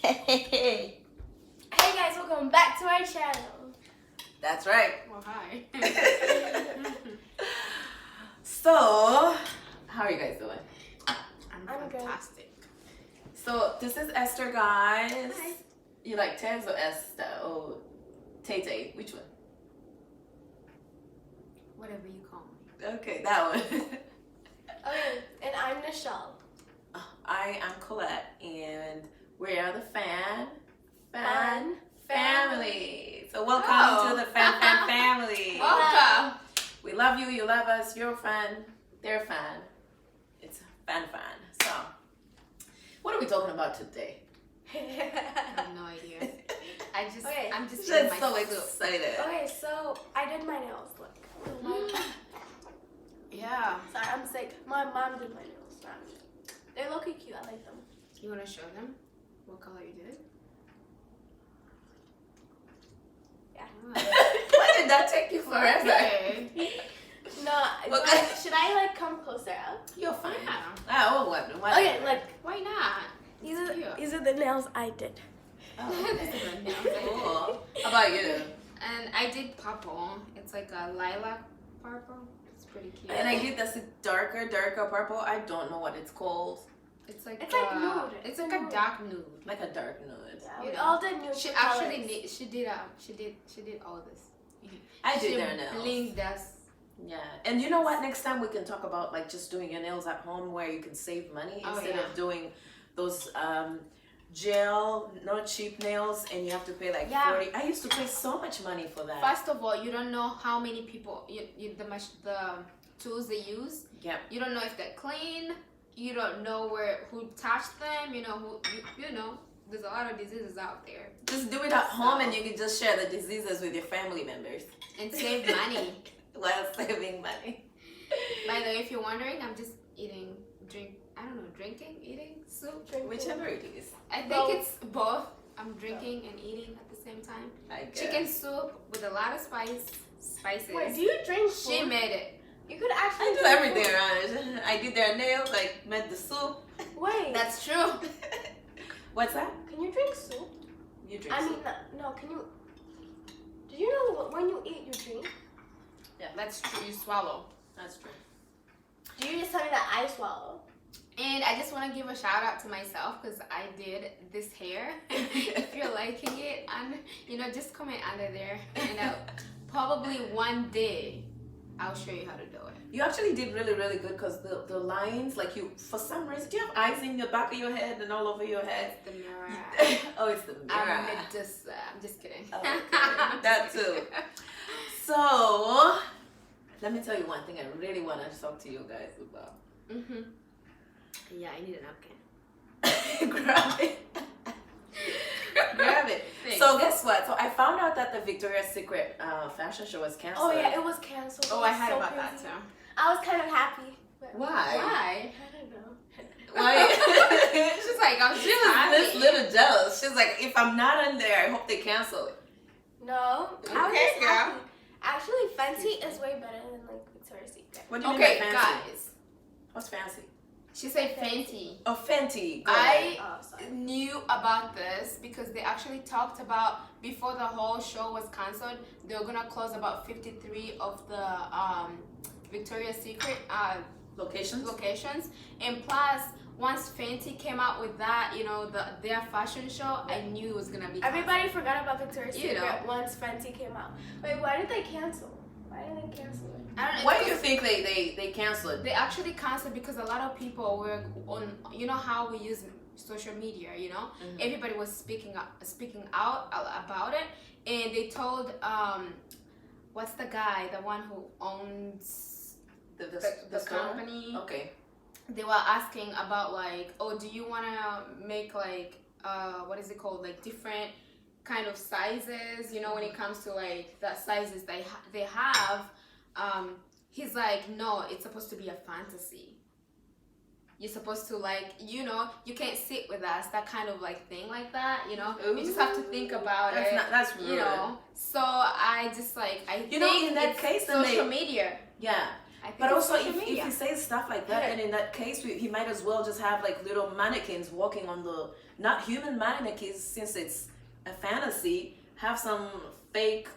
Hey. Hey guys, welcome back to our channel. That's right. Well, hi. So, how are you guys doing? I'm good. fantastic. So, this is Esther, guys. Hi. You like Tez or Esther or Tay? Which one? Whatever you call me. Okay, that one. Okay, and I'm Nichelle. I am Colette, and we are the Fan Fan Family. So, welcome to the Fan Family. Welcome. We love you, you love us, you're a fan, they're a fan. It's fan. So, what are we talking about today? I have no idea. Okay. I'm just She's eating my so soup. excited. Okay, so I did my nails. Look. Yeah. Sorry, I'm sick. My mom did my nails. They're looking cute. I like them. You want to show them what color you did? Yeah. Why did that take you forever? Okay. No, Look, should I like come closer up? You're fine. Yeah. Oh, what? Okay, like Why not? these Cute. are the nails I did. Oh, This is a nail. cool. How about you? And I did purple. It's like a lilac purple. It's pretty cute. And I did this darker purple. I don't know what it's called. It's like It's like nude. It's like a dark nude. Like a dark nude. Yeah, You we know. all did nude She colors. actually she did all this. I She did their nails. blinged us. Yeah. And you know what? Next time we can talk about like just doing your nails at home where you can save money Oh, instead yeah. of doing those gel, not cheap nails, and you have to pay like Yeah. 40. I used to pay so much money for that. First of all, you don't know how many people the tools they use. Yep. You don't know if they're clean. You don't know who touched them. You know who you know. There's a lot of diseases out there, Just do it at home and you can just share the diseases with your family members and save money. while saving money. By the way, if you're wondering, I'm just eating soup. Whichever it is. I think Both. it's both. I'm drinking and eating at the same time. I guess. Chicken soup with a lot of spices. Wait, do you drink She food? made it. You could actually I do drink everything food. around it. I did their nails, I made the soup. Wait, That's true. What's that? can you drink soup? You drink I mean, soup. no, can you? Do you know when you eat, you drink? That's true. You swallow. That's true. Do you just tell me that I swallow? And I just want to give a shout out to myself because I did this hair. If you're liking it, and just comment under there. And probably one day I'll show you how to do it. You actually did really, really good because the lines, like you, for some reason, do you have eyes in the back of your head and all over your head? It's the mirror. Oh, it's the mirror. I'm just kidding. Oh, okay. That too. So, let me tell you one thing I really want to talk to you guys about. Mhm. Yeah, I need a napkin. Grab it. Grab it. Thanks. So guess what? So I found out that the Victoria's Secret fashion show was canceled. Oh yeah, it was canceled. Oh, It I was heard so about that crazy. too. I was kind of happy. But Why? Why? I don't know. Why? She's like, I'm She just was happy. this little jealous. She's like, if I'm not on there, I hope they cancel it. No, I was Okay, just girl. happy. Actually, Fenty is way better than like Victoria's Secret. What do you Okay, mean by fancy? guys. What's fancy? She said Fenty. Oh, Fenty. Go I ahead. Oh, sorry. knew about this because they actually talked about before the whole show was cancelled, they were gonna close about 53 of the Victoria's Secret Locations. locations, and plus once Fenty came out with that, their fashion show, I knew it was gonna be canceled. Everybody forgot about Victoria's You Secret know. once Fenty came out. Wait, why did they cancel? Why did they cancel it? I don't know. Why do you think they canceled? They actually canceled because a lot of people were on. You know how we use social media. Mhm. Everybody was speaking out about it, and they told what's the guy, the one who owns the store? company. Okay. They were asking about like, oh, do you want to make like what is it called, like different kind of sizes? When it comes to like the sizes they have. He's like, no, it's supposed to be a fantasy. You're supposed to like, you can't sit with us, that kind of like thing like that, You just have to think about it. That's rude. So I just like, I think in that it's case, then social media. Yeah. I think But it's also, social if media. he says stuff like that, then in that case, he might as well just have like little mannequins walking on the, not human mannequins, since it's a fantasy, have some fake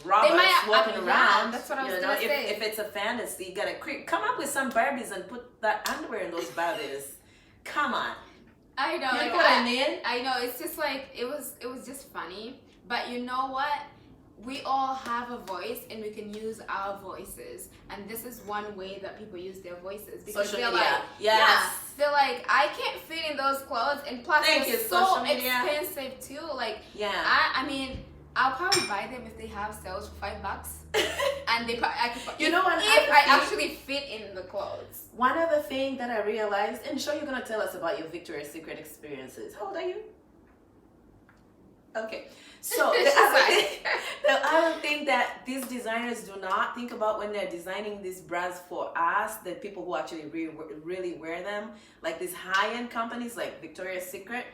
robots might- walking yeah, around. that's what I was you know, gonna say. if it's a fantasy, you gotta come up with some Barbies and put that underwear in those Barbies. Come on. I know, You like know what I mean? I know, it's just like it was just funny. But you know what? We all have a voice and we can use our voices. And this is one way that people use their voices. Because Social they're media. like, Yes. yeah, they're like, I can't fit in those clothes, and plus Thank they're you, so social media. expensive too. Like Yeah. I mean, I'll probably buy them if they have sales for $5. And You know what? if I actually fit in the clothes. One other thing that I realized, and sure, you're gonna tell us about your Victoria's Secret experiences. How old are you? Okay. So She's like- the other thing that these designers do not think about when they're designing these bras for us, the people who actually really wear them, like these high-end companies like Victoria's Secret,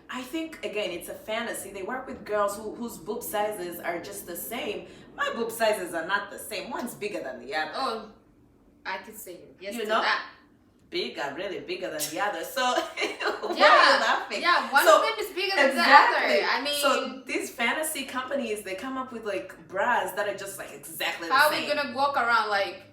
I think, again, it's a fantasy. They work with girls whose boob sizes are just the same. My boob sizes are not the same. One's bigger than the other. Oh, I could say yes You to know? that. Bigger, really bigger than the other. So why are you Yeah, laughing? yeah. One So, of them is bigger than exactly. the other. I mean, So these fantasy companies, they come up with like bras that are just like exactly the how are same. we gonna walk around like,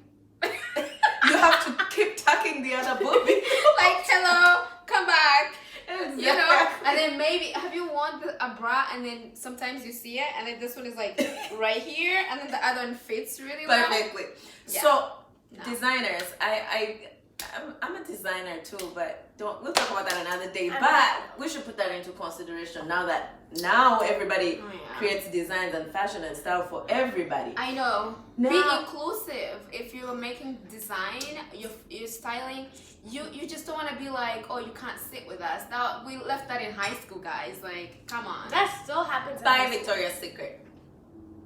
You have to keep tucking the other boobie. like, hello, come back. Exactly. You know, and then maybe have you worn a bra and then sometimes you see it and then this one is like right here and then the other one fits really well. Perfectly. Yeah. So No. designers, I'm a designer too, but we'll talk about that another day. I'm But not. we should put that into consideration now everybody Oh, yeah. creates designs and fashion and style for everybody. I know. Be Now- inclusive. If you're making design, you're styling, you just don't want to be like, oh, you can't sit with us. Now we left that in high school, guys. Like, come on. That still happens. By Victoria's Secret.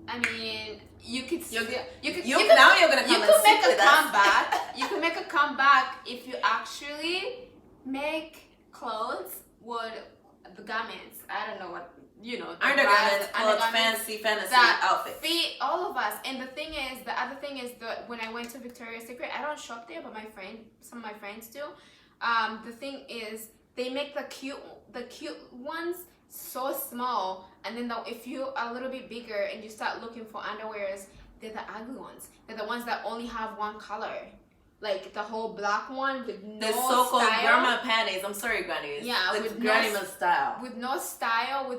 I mean, you could You're now you're gonna come you and could sit make a with us. comeback. You could make a comeback if you actually make clothes with the garments. I don't know what the Undergarments, bras, clothes, undergarments fantasy that outfits. fit all of us. And the other thing is that when I went to Victoria's Secret, I don't shop there, but some of my friends do. The thing is, they make the cute ones so small, and then if you are a little bit bigger and you start looking for underwears, they're the ugly ones. They're the ones that only have one color, like the whole black one with no The so-called style. grandma panties. I'm sorry, grannies. Yeah, the with grandma style. With no style,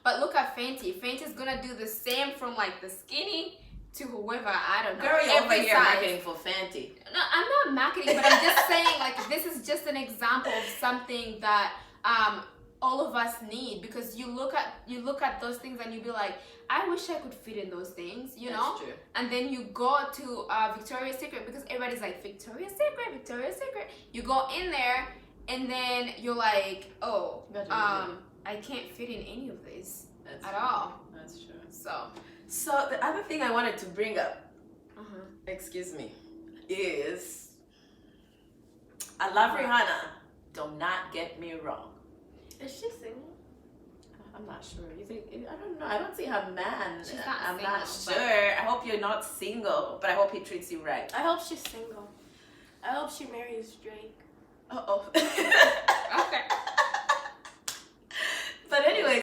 but look at Fenty. Fenty's gonna do the same from like the skinny to whoever, I don't know. Girl, you're over every here size. marketing for Fenty. No, I'm not marketing, but I'm just saying like this is just an example of something that all of us need, because you look at those things and you be like, I wish I could fit in those things, you know. That's true. And then you go to Victoria's Secret, because everybody's like, Victoria's Secret. You go in there and then you're like, oh, That's I can't fit in any of these That's at true. all. That's true. So, The other thing I wanted to bring up, uh-huh. excuse me, is I love Rihanna. Do not get me wrong. Is she single? I'm not sure. You think? I don't know. I don't see her man. She's not I'm not single, sure. I hope you're not single, but I hope he treats you right. I hope she's single. I hope she marries Drake. Uh oh. Okay. But anyway,